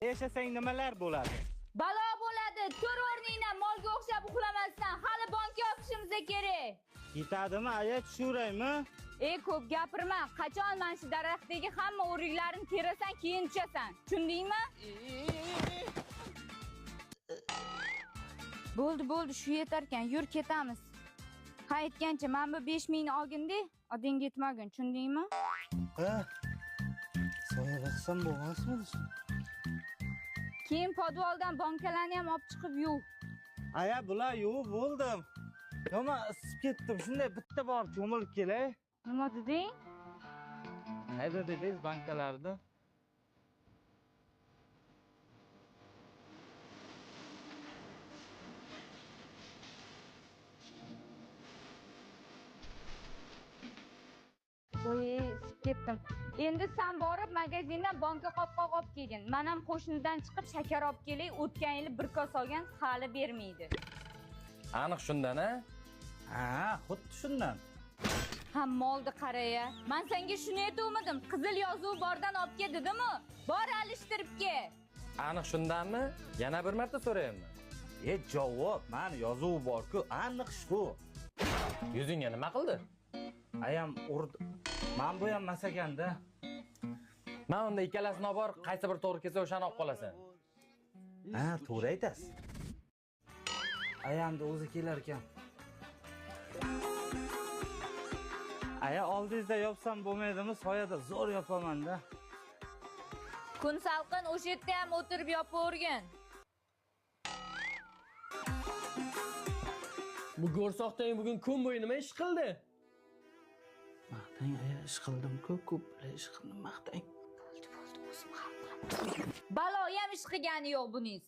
Yashasang nimalar bo'ladi? Balo bo'ladi. Tur o'rningdan molga o'xshab uxlamasdan. Hali bankka yopishimiz kerak. Yetadimi, aya, tushiraymi? Ko'p gapirma. Qachon mana shu daraxtdagi hamma o'riklarni terasan, keyin tushasan. Tushundingmi? Bo'ldi, shu yetar ekan. Yur ketamiz. Ha, aytgancha, men bu 5000 ni olgin-da, odingga yetmagin. Tushundingmi? Ha. So'yalaqsam bo'lmasmidi? Keyin podvaldan bankalarni ham olib chiqib yuv. Aya, bular yuvib bo'ldim. Yomon isib ketdim. Shunday bitta borib cho'milib kelay. Nima deding? Qayda dedingiz bankalarni? Ketdim. Endi sen borib magazindan banka qopqoq olib kelgin. Men ham qo'shnidan chiqib shakar olib kelay. O'tgan yili bir kos olgan, hali bermaydi. Aniq shundan, ha? Ha, xuddi shundan. Ha, molni qara-ya. Men senga shuni aytuvmidim. Qizil yozuv bordan olib kel dedim-ku. Bor alishtirib kel. Aniq shundanmi? Yana bir marta so'rayman. Javob, meni yozuv bor-ku, aniq shu. Yuzingga nima qildi? Ayam urdi. Men bu ham masakanda. Men unda ikkalasini olib bor, qaysi bir to'g'ri kelsa o'shani olib qolasan. Ha, to'g'ri aytasiz. Ayamda o'zi kelar ekan. Aya, oldingizda yopsam bo'lmaydimi? Soyada zo'r yopaman-da. Kun salqin, o'sha yerda ham o'tirib yopavergin. Bu go'rsoqdang bugun kun bo'yi nima ish qildi? Maqtang, aya, ish qildim-ku, ko'p ish qildim, maqtang. Bo'ldi, o'zim hal qilaman. Balo ham ish qilgani yo'q buningiz.